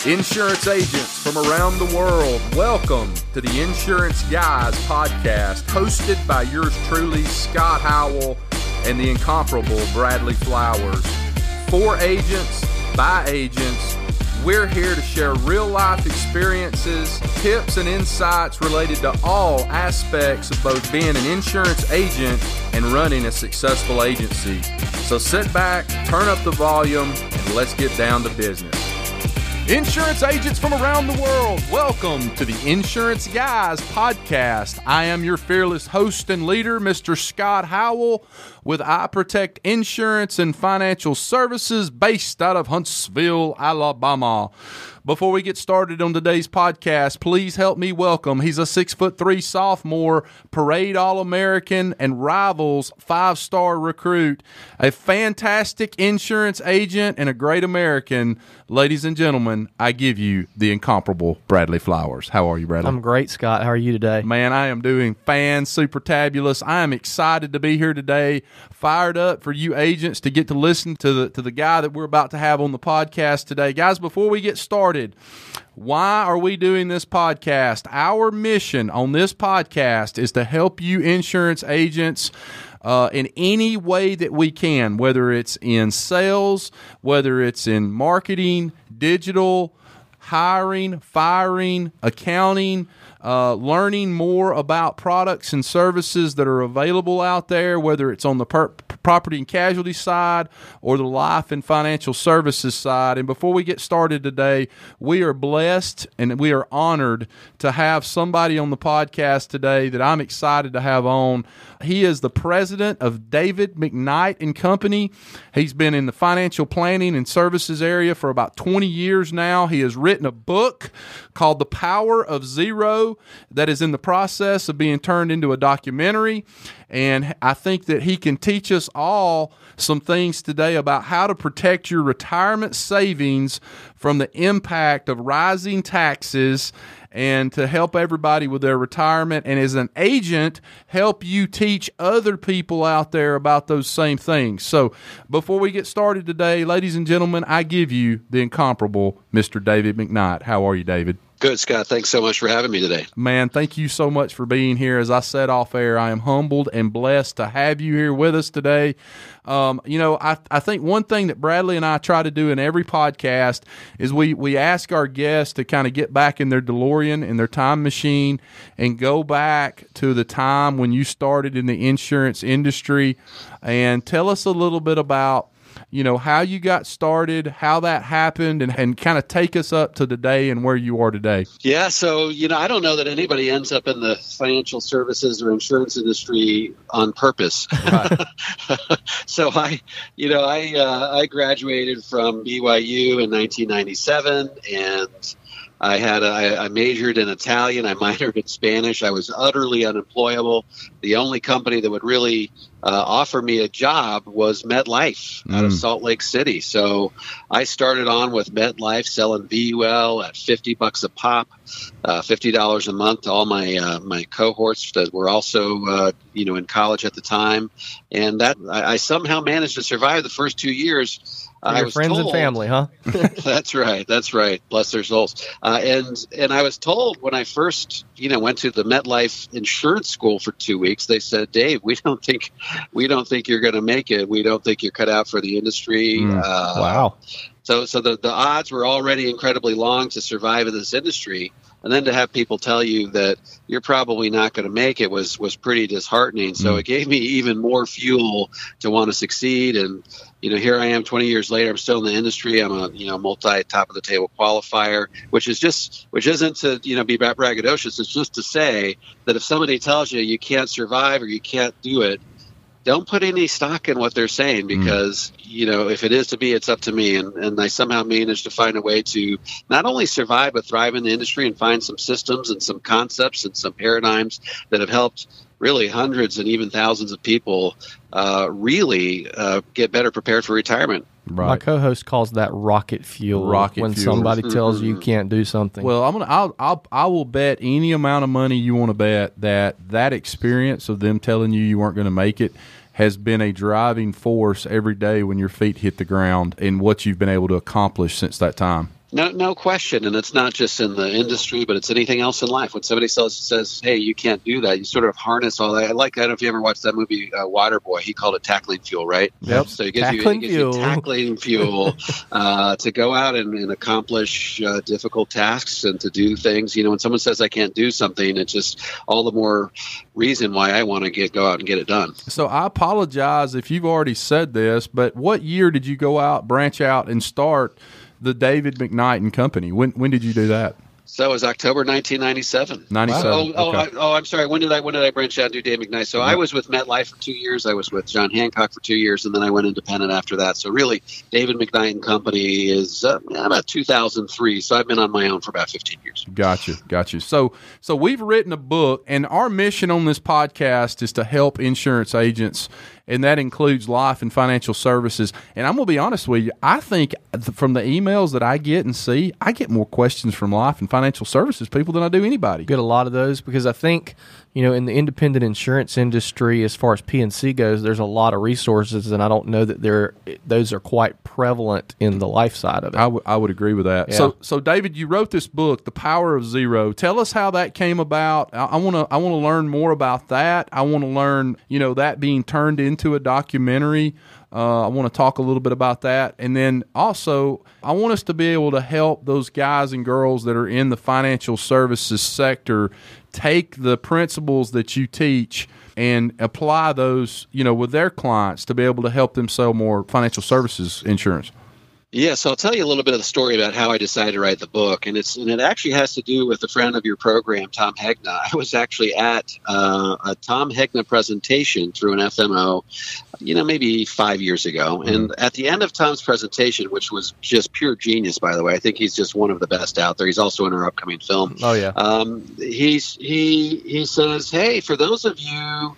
Insurance agents from around the world, welcome to the Insurance Guys podcast, hosted by yours truly, Scott Howell, and the incomparable Bradley Flowers. For agents, by agents, we're here to share real-life experiences, tips, and insights related to all aspects of both being an insurance agent and running a successful agency. So sit back, turn up the volume, and let's get down to business. Insurance agents from around the world, welcome to the Insurance Guys podcast. I am your fearless host and leader, Mr. Scott Howell, with I Protect Insurance and Financial Services based out of Huntsville, Alabama. Before we get started on today's podcast, please help me welcome. He's a 6'3" sophomore, Parade All-American, and Rivals 5-star recruit, a fantastic insurance agent, and a great American. Ladies and gentlemen, I give you the incomparable Bradley Flowers. How are you, Bradley? I'm great, Scott. How are you today? Man, I am doing super-tabulous. I am excited to be here today, fired up for you agents to get to listen to the guy that we're about to have on the podcast today. Guys, before we get started, why are we doing this podcast? Our mission on this podcast is to help you insurance agents in any way that we can, whether it's in sales, whether it's in marketing, digital, hiring, firing, accounting, learning more about products and services that are available out there, whether it's on the property and casualty side or the life and financial services side. And before we get started today, we are blessed and we are honored to have somebody on the podcast today that I'm excited to have on. He is the president of David McKnight and Company. He's been in the financial planning and services area for about 20 years now. He has written a book called The Power of Zero that is in the process of being turned into a documentary. And I think that he can teach us all some things today about how to protect your retirement savings from the impact of rising taxes and to help everybody with their retirement, and as an agent, help you teach other people out there about those same things. So before we get started today, ladies and gentlemen, I give you the incomparable Mr. David McKnight. How are you, David? Good, Scott. Thanks so much for having me today. Man, thank you so much for being here. As I said off air, I am humbled and blessed to have you here with us today. I think one thing that Bradley and I try to do in every podcast is we ask our guests to kind of get back in their DeLorean, in their time machine, and go back to the time when you started in the insurance industry and tell us a little bit about how you got started, how that happened, and kind of take us up to today and where you are today. Yeah, so, I don't know that anybody ends up in the financial services or insurance industry on purpose. Right. So I graduated from BYU in 1997, and I majored in Italian. I minored in Spanish. I was utterly unemployable. The only company that would really offer me a job was MetLife out of Salt Lake City. So I started on with MetLife selling VUL at $50 a pop, $50 a month to all my cohorts that were also in college at the time, and that I somehow managed to survive the first 2 years. Your friends and family, huh? That's right. Bless their souls. And I was told when I first, went to the MetLife insurance school for 2 weeks, they said, Dave, we don't think you're going to make it. We don't think you're cut out for the industry. Wow. So the odds were already incredibly long to survive in this industry. And then to have people tell you that you're probably not going to make it was pretty disheartening. So it gave me even more fuel to want to succeed. And, here I am 20 years later. I'm still in the industry. I'm a, multi top of the table qualifier, which isn't to, be braggadocious. It's just to say that if somebody tells you you can't survive or you can't do it, don't put any stock in what they're saying, because, if it is to be, it's up to me. And I somehow managed to find a way to not only survive, but thrive in the industry and find some systems and some concepts and some paradigms that have helped really hundreds and even thousands of people really get better prepared for retirement. Right. My co-host calls that rocket fuel. When somebody tells you can't do something. Well, I will bet any amount of money you want to bet that experience of them telling you weren't going to make it has been a driving force every day when your feet hit the ground and what you've been able to accomplish since that time. No question. And it's not just in the industry, but it's anything else in life. When somebody says, hey, you can't do that, you sort of harness all that. I don't know if you ever watched that movie, Waterboy. He called it tackling fuel, right? Yep. So it gives you tackling fuel to go out and accomplish difficult tasks and to do things. When someone says I can't do something, it's just all the more reason why I want to go out and get it done. So I apologize if you've already said this, but what year did you branch out and start the David McKnight and Company? When did you do that? So it was October 1997. 97. I'm sorry. When did I branch out and do David McKnight? So I was with MetLife for 2 years. I was with John Hancock for 2 years, and then I went independent after that. So really, David McKnight and Company is about 2003. So I've been on my own for about 15 years. Gotcha. So we've written a book, and our mission on this podcast is to help insurance agents, and that includes life and financial services. And I'm going to be honest with you, I think from the emails that I get and see, I get more questions from life and financial services people than I do anybody. Get a lot of those because I think, in the independent insurance industry, as far as P&C goes, there's a lot of resources, and I don't know that those are quite prevalent in the life side of it. I would agree with that. Yeah. So David, you wrote this book, The Power of Zero. Tell us how that came about. I want to learn more about that. I want to learn, that being turned into a documentary. I want to talk a little bit about that. And then also, I want us to be able to help those guys and girls that are in the financial services sector take the principles that you teach and apply those, with their clients to be able to help them sell more financial services insurance. Yeah, so I'll tell you a little bit of the story about how I decided to write the book, and it actually has to do with a friend of your program, Tom Hegna. I was actually at a Tom Hegna presentation through an FMO, maybe 5 years ago, and at the end of Tom's presentation, which was just pure genius, by the way, I think he's just one of the best out there. He's also in our upcoming film. Oh yeah. He says, hey, for those of you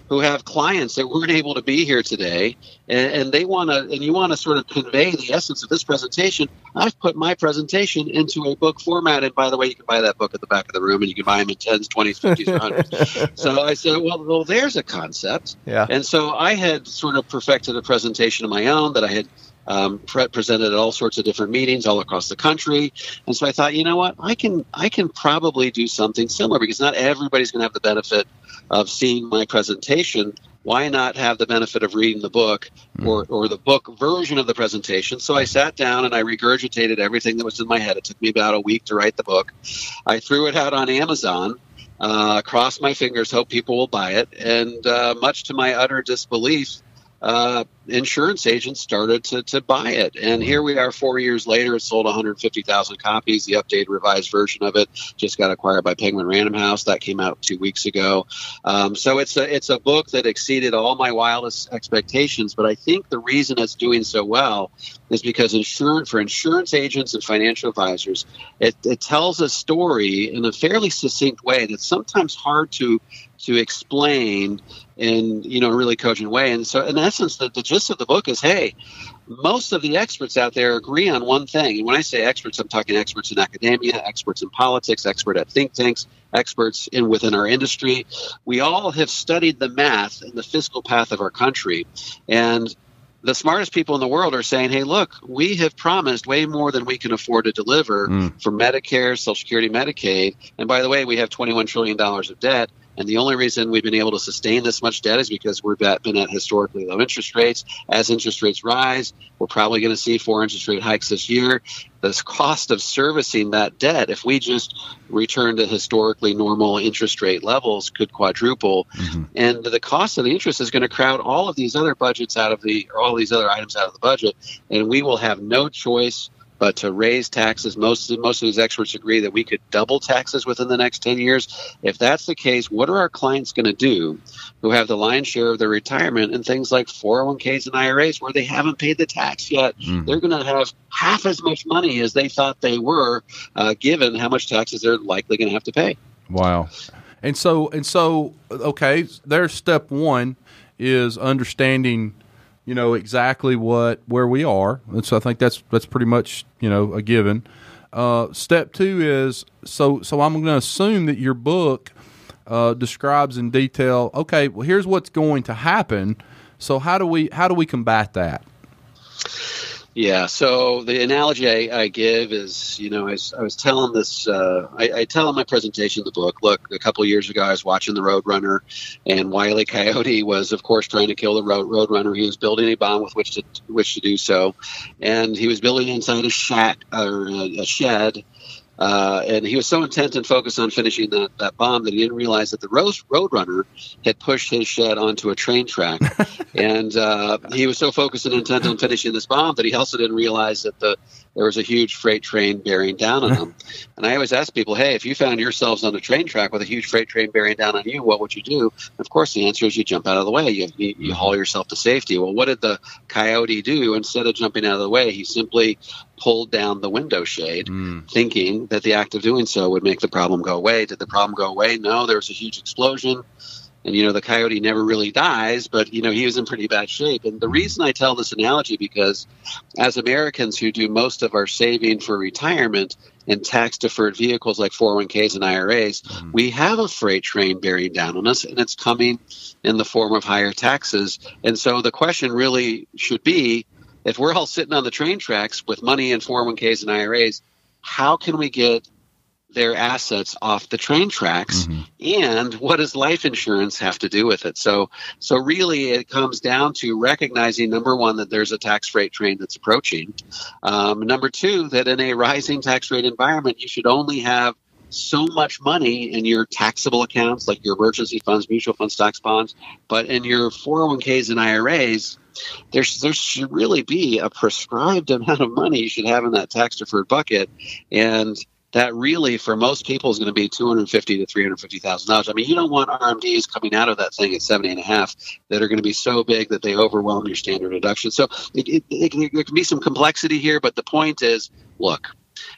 who have clients that weren't able to be here today, and you want to sort of convey the essence of this presentation, I've put my presentation into a book format. And by the way, you can buy that book at the back of the room, and you can buy them in 10s, 20s, 50s, or 100s. So I said, well, there's a concept. Yeah. And so I had sort of perfected a presentation of my own that I had presented at all sorts of different meetings all across the country. And so I thought, you know what, I can probably do something similar, because not everybody's going to have the benefit of seeing my presentation. Why not have the benefit of reading the book or the book version of the presentation? So I sat down and I regurgitated everything that was in my head. It took me about a week to write the book. I threw it out on Amazon, crossed my fingers, hope people will buy it. And much to my utter disbelief, insurance agents started to buy it. And here we are 4 years later. It sold 150,000 copies. The updated revised version of it just got acquired by Penguin Random House. That came out 2 weeks ago. So it's a book that exceeded all my wildest expectations. But I think the reason it's doing so well is because for insurance agents and financial advisors, it tells a story in a fairly succinct way that's sometimes hard to explain in a really cogent way. And so in essence, the gist of the book is, hey, most of the experts out there agree on one thing. And when I say experts, I'm talking experts in academia, experts in politics, expert at think tanks, experts within our industry. We all have studied the math and the fiscal path of our country. And the smartest people in the world are saying, hey, look, we have promised way more than we can afford to deliver for Medicare, Social Security, Medicaid. And by the way, we have $21 trillion of debt. And the only reason we've been able to sustain this much debt is because we've been at historically low interest rates. As interest rates rise, we're probably going to see 4 interest rate hikes this year. The cost of servicing that debt, if we just return to historically normal interest rate levels, could quadruple. And the cost of the interest is going to crowd all of these other budgets all these other items out of the budget. And we will have no choice but to raise taxes. Most of these experts agree that we could double taxes within the next 10 years. If that's the case, what are our clients going to do who have the lion's share of their retirement in things like 401ks and IRAs where they haven't paid the tax yet? They're going to have half as much money as they thought they were, given how much taxes they're likely going to have to pay. Wow. And so, okay, there's step one is understanding exactly where we are. And so I think that's pretty much, a given. Step two is, so I'm going to assume that your book describes in detail, okay, well, here's what's going to happen. So how do we combat that? Yeah. So the analogy I give is, I was telling this, I tell in my presentation of the book, look, a couple of years ago, I was watching the Roadrunner, and Wile E. Coyote was, of course, trying to kill the Roadrunner. He was building a bomb with which to do so, and he was building inside a shack or a shed. And he was so intent and focused on finishing that bomb that he didn't realize that the Roadrunner had pushed his shed onto a train track. And he was so focused and intent on finishing this bomb that he also didn't realize that there was a huge freight train bearing down on him. And I always ask people, hey, if you found yourselves on a train track with a huge freight train bearing down on you, what would you do? And of course, the answer is you jump out of the way. You haul yourself to safety. Well, what did the coyote do? Instead of jumping out of the way, he simply pulled down the window shade, thinking that the act of doing so would make the problem go away. Did the problem go away? No, there was a huge explosion. And, the coyote never really dies, but, he was in pretty bad shape. And the reason I tell this analogy, because as Americans who do most of our saving for retirement in tax-deferred vehicles like 401ks and IRAs, we have a freight train bearing down on us, and it's coming in the form of higher taxes. And so the question really should be, if we're all sitting on the train tracks with money in 401ks and IRAs, how can we get their assets off the train tracks? And what does life insurance have to do with it? So really it comes down to recognizing, number one, that there's a tax freight train that's approaching. Number two, that in a rising tax rate environment, you should only have so much money in your taxable accounts, like your emergency funds, mutual funds, stocks, bonds, but in your 401ks and IRAs, there should really be a prescribed amount of money you should have in that tax-deferred bucket, and that really, for most people, is going to be $250,000 to $350,000. I mean, you don't want RMDs coming out of that thing at 70.5 that are going to be so big that they overwhelm your standard deduction. So there can be some complexity here, but the point is, look,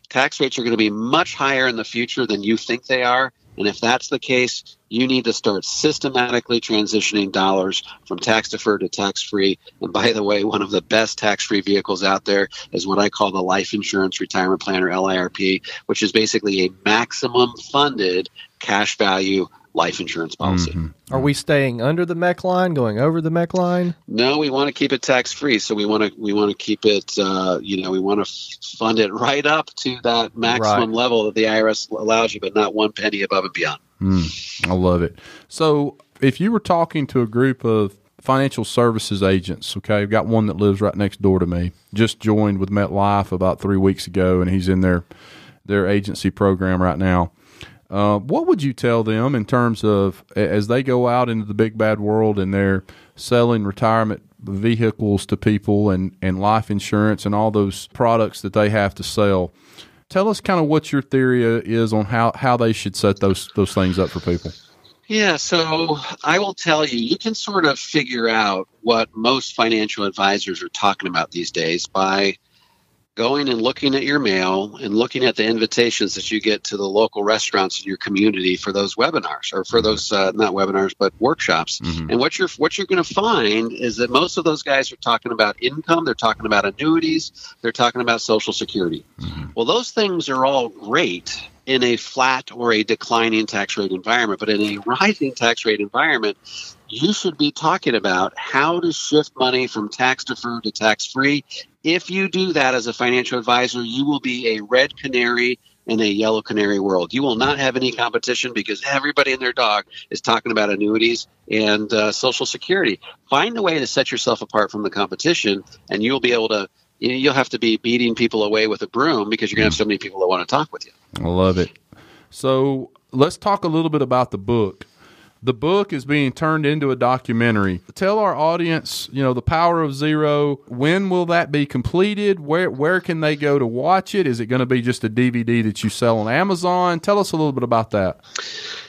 tax rates are going to be much higher in the future than you think they are. And if that's the case, you need to start systematically transitioning dollars from tax-deferred to tax-free. And by the way, one of the best tax-free vehicles out there is what I call the Life Insurance Retirement Plan, or LIRP, which is basically a maximum funded cash value life insurance policy. Are we staying under the MEC line, going over the MEC line? No, we want to keep it tax-free. So we want to keep it, we want to fund it right up to that maximum level that the IRS allows you, but not one penny above and beyond. I love it. So if you were talking to a group of financial services agents, okay, I've got one that lives right next door to me, just joined with MetLife about 3 weeks ago, and he's in their agency program right now. What would you tell them in terms of, as they go out into the big bad world and they're selling retirement vehicles to people and life insurance and all those products that they have to sell? Tell us kind of what your theory is on how they should set those things up for people. Yeah, so I will tell you, you can sort of figure out what most financial advisors are talking about these days by going and looking at your mail and looking at the invitations that you get to the local restaurants in your community for those webinars, or for those not webinars but workshops. And what you're going to find is that most of those guys are talking about income, they're talking about annuities, they're talking about Social Security. Well, those things are all great in a flat or a declining tax rate environment, but in a rising tax rate environment, you should be talking about how to shift money from tax-deferred to tax-free. If you do that as a financial advisor, you will be a red canary in a yellow canary world. You will not have any competition because everybody and their dog is talking about annuities and Social Security. Find a way to set yourself apart from the competition, and you'll be able to. You'll have to be beating people away with a broom because you're going to have so many people that want to talk with you. I love it. So let's talk a little bit about the book. The book is being turned into a documentary. Tell our audience, The Power of Zero. When will that be completed? Where can they go to watch it? Is it going to be just a DVD that you sell on Amazon? Tell us a little bit about that.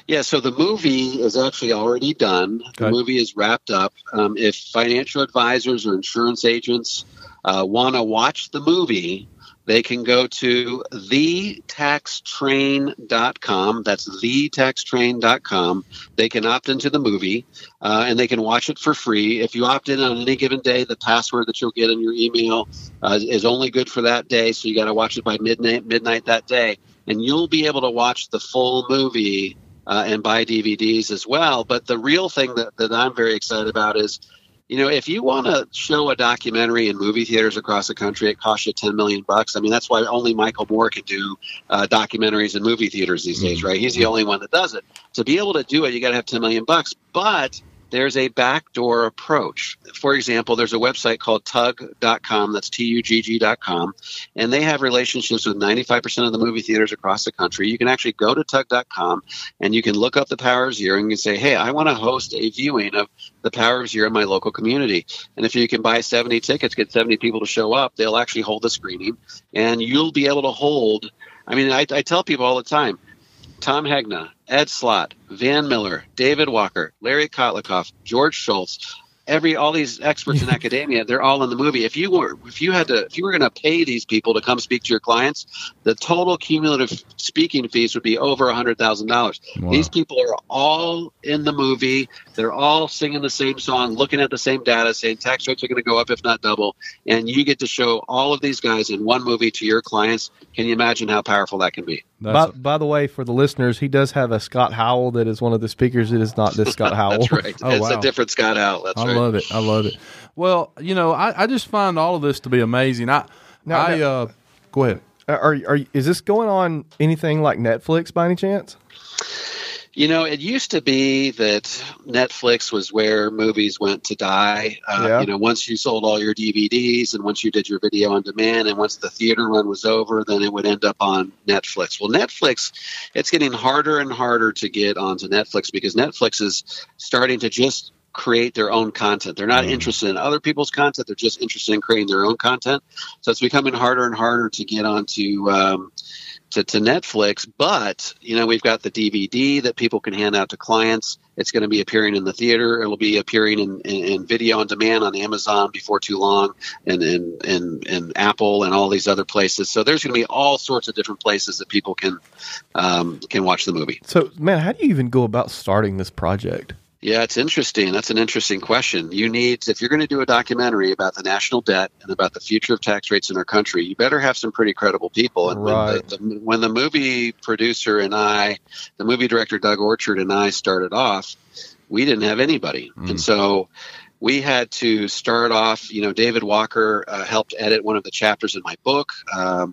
Yeah, so the movie is actually already done. Okay. The movie is wrapped up. If financial advisors or insurance agents want to watch the movie, they can go to thetaxtrain.com. That's thetaxtrain.com. They can opt into the movie, and they can watch it for free. If you opt in on any given day, the password that you'll get in your email is only good for that day, so you got to watch it by midnight that day. And you'll be able to watch the full movie and buy DVDs as well. But the real thing that I'm very excited about is if you want to show a documentary in movie theaters across the country, it costs you $10 million. I mean, that's why only Michael Moore can do documentaries in movie theaters these days, right? He's the only one that does it. To be able to do it, you got to have $10 million. But there's a backdoor approach. For example, there's a website called tugg.com, that's tugg.com, and they have relationships with 95% of the movie theaters across the country. You can actually go to tugg.com and you can look up The Power of Zero and you can say, hey, I want to host a viewing of The Power of Zero in my local community. And if you can buy 70 tickets, get 70 people to show up, they'll actually hold the screening, and you'll be able to hold, I tell people all the time, Tom Hegna, Ed Slott, Van Miller, David Walker, Larry Kotlikoff, George Schultz, all these experts in academia, they're all in the movie. If you were going to pay these people to come speak to your clients, the total cumulative speaking fees would be over $100,000. Wow. These people are all in the movie. They're all singing the same song, looking at the same data, saying tax rates are going to go up, if not double. And you get to show all of these guys in one movie to your clients. Can you imagine how powerful that can be? By the way, for the listeners, he does have a Scott Howell that is one of the speakers. It is not this Scott Howell. That's right. It's a different Scott Howell. That's right. I love it. Well, I just find all of this to be amazing. Go ahead. Is this going on anything like Netflix by any chance? It used to be that Netflix was where movies went to die. Once you sold all your DVDs and once you did your video on demand and once the theater run was over, then it would end up on Netflix. Well, Netflix, it's getting harder and harder to get onto Netflix because Netflix is starting to just create their own content. They're not interested in other people's content. They're just interested in creating their own content. So it's becoming harder and harder to get onto to Netflix, but we've got the DVD that people can hand out to clients. It's going to be appearing in the theater. It'll be appearing in video on demand on Amazon before too long, and Apple and all these other places. So there's going to be all sorts of different places that people can watch the movie. So, man, how do you even go about starting this project? Yeah, it's interesting. That's an interesting question. If you're going to do a documentary about the national debt and about the future of tax rates in our country, you better have some pretty credible people. And right. when the movie producer and the movie director Doug Orchard and I started off, we didn't have anybody. And so we had to start off, David Walker helped edit one of the chapters in my book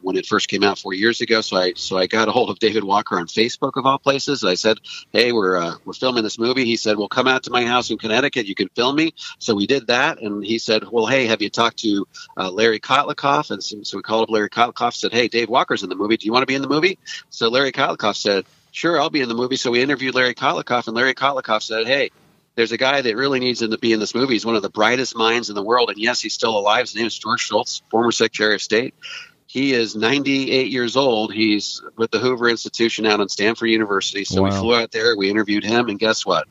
when it first came out 4 years ago. So I got a hold of David Walker on Facebook, of all places. I said, hey, we're filming this movie. He said, well, come out to my house in Connecticut. You can film me. So we did that. And he said, well, hey, have you talked to Larry Kotlikoff? And so we called up Larry Kotlikoff, said, hey, Dave Walker's in the movie. Do you want to be in the movie? So Larry Kotlikoff said, sure, I'll be in the movie. So we interviewed Larry Kotlikoff, and Larry Kotlikoff said, hey, there's a guy that really needs him to be in this movie. He's one of the brightest minds in the world. And yes, he's still alive. His name is George Schultz, former Secretary of State. He is 98 years old. He's with the Hoover Institution out on Stanford University. So We flew out there. We interviewed him. And guess what?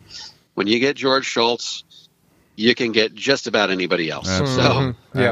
When you get George Schultz, you can get just about anybody else.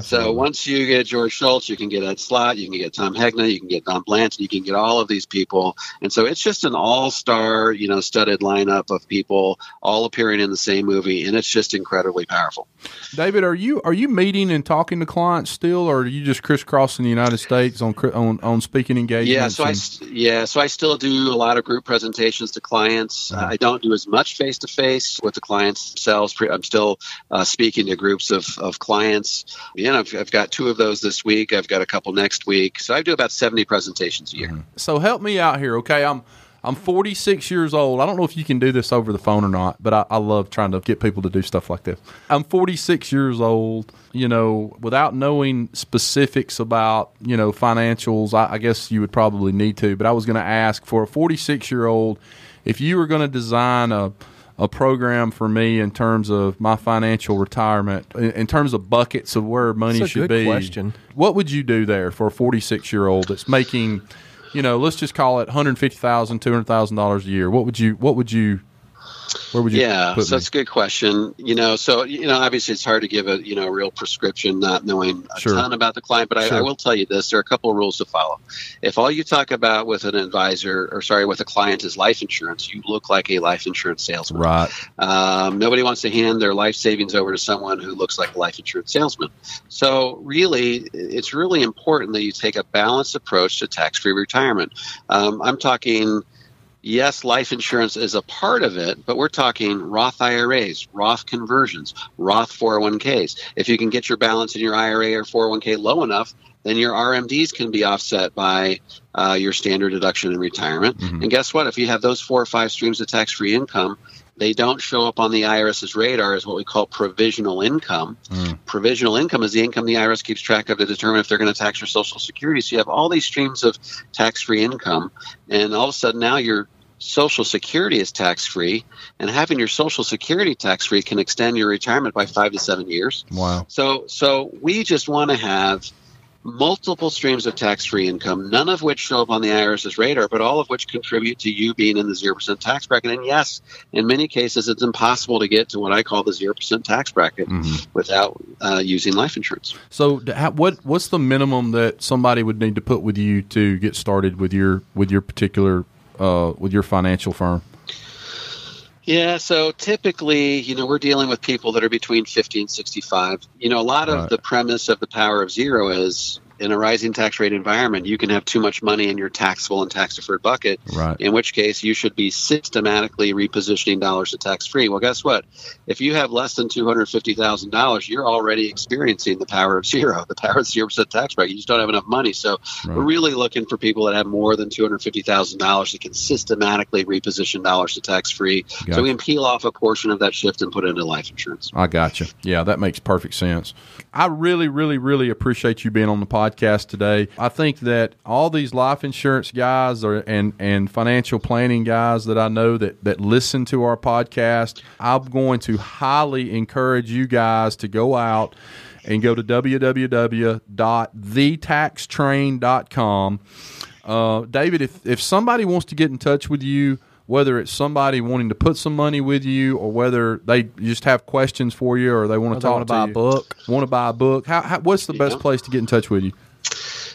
So once you get George Schultz, you can get Ed Slott, you can get Tom Hegna, you can get Don Blanton, you can get all of these people. And so it's just an all-star, studded lineup of people all appearing in the same movie, and it's just incredibly powerful. David, are you meeting and talking to clients still, or are you just crisscrossing the United States on speaking engagements? So I still do a lot of group presentations to clients. I don't do as much face-to-face with the clients themselves. I'm still speaking to groups of clients. I've got 2 of those this week. I've got a couple next week. So I do about 70 presentations a year. So help me out here, okay? I'm 46 years old. I don't know if you can do this over the phone or not, but I love trying to get people to do stuff like this. I'm 46 years old, without knowing specifics about, financials. I guess you would probably need to, but I was going to ask, for a 46-year-old, if you were going to design a program for me in terms of my financial retirement, in terms of buckets of where money should be. Question. What would you do there for a 46-year-old that's making, let's just call it $150,000, $200,000 a year? Where would you put me? So that's a good question. Obviously it's hard to give a real prescription not knowing a ton about the client, but I will tell you this: there are a couple of rules to follow. If all you talk about with with a client is life insurance, you look like a life insurance salesman. Right. Nobody wants to hand their life savings over to someone who looks like a life insurance salesman. So really, it's really important that you take a balanced approach to tax-free retirement. I'm talking Yes, life insurance is a part of it, but we're talking Roth IRAs, Roth conversions, Roth 401ks. If you can get your balance in your IRA or 401k low enough, then your RMDs can be offset by your standard deduction in retirement. Mm-hmm. And guess what? If you have those 4 or 5 streams of tax-free income, they don't show up on the IRS's radar as what we call provisional income. Provisional income is the income the IRS keeps track of to determine if they're going to tax your Social Security. So you have all these streams of tax-free income, and all of a sudden now your Social Security is tax-free, and having your Social Security tax-free can extend your retirement by 5 to 7 years. Wow. So we just want to have multiple streams of tax-free income, none of which show up on the IRS's radar, but all of which contribute to you being in the 0% tax bracket. And yes, in many cases, it's impossible to get to what I call the 0% tax bracket without using life insurance. So what's the minimum that somebody would need to put with you to get started with your particular with your financial firm? Yeah, so typically, we're dealing with people that are between 50 and 65. A lot of the premise of the power of zero is in a rising tax rate environment, you can have too much money in your taxable and tax-deferred bucket, in which case you should be systematically repositioning dollars to tax-free. Well, guess what? If you have less than $250,000, you're already experiencing the power of zero, the power of 0% tax bracket. You just don't have enough money. So we're really looking for people that have more than $250,000 that can systematically reposition dollars to tax-free. Gotcha. So we can peel off a portion of that shift and put it into life insurance. I got you. Yeah, that makes perfect sense. I really, really, really appreciate you being on the podcast today. I think that all these life insurance guys and financial planning guys that I know that listen to our podcast, I'm going to highly encourage you guys to go out and go to www.thetaxtrain.com. David, if somebody wants to get in touch with you, whether it's somebody wanting to put some money with you or whether they just have questions for you or they want to talk to you. Want to buy a book. What's the best place to get in touch with you?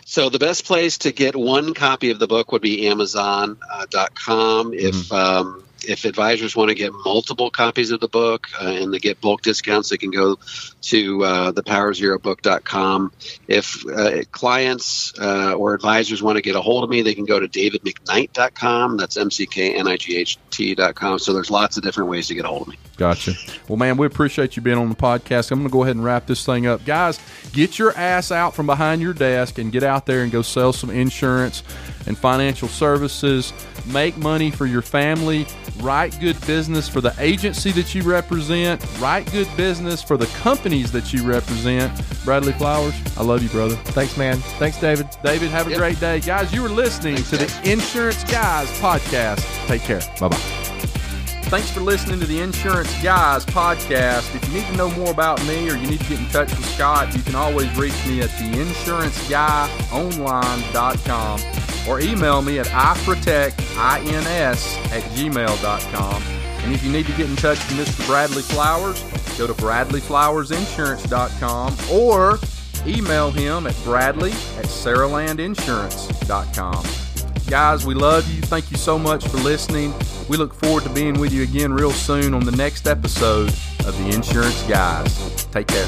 So the best place to get one copy of the book would be Amazon.com. If advisors want to get multiple copies of the book and they get bulk discounts, they can go to thepowerzerobook.com. If clients or advisors want to get a hold of me, they can go to davidmcknight.com. That's MCKNIGHT.com. So there's lots of different ways to get a hold of me. Gotcha. Well, man, we appreciate you being on the podcast. I'm going to go ahead and wrap this thing up. Guys, get your ass out from behind your desk and get out there and go sell some insurance and financial services. Make money for your family. Write good business for the agency that you represent. Write good business for the companies that you represent. Bradley Flowers, I love you, brother. Thanks, man. Thanks, David. David, have a great day. Guys, you were listening to the Insurance Guys podcast. Take care. Bye-bye. Thanks for listening to the Insurance Guys podcast. If you need to know more about me or you need to get in touch with Scott, you can always reach me at theinsuranceguyonline.com or email me at iprotectins@gmail.com. And if you need to get in touch with Mr. Bradley Flowers, go to bradleyflowersinsurance.com or email him at bradley@saralandinsurance.com. Guys, we love you. Thank you so much for listening. We look forward to being with you again real soon on the next episode of The Insurance Guys. Take care.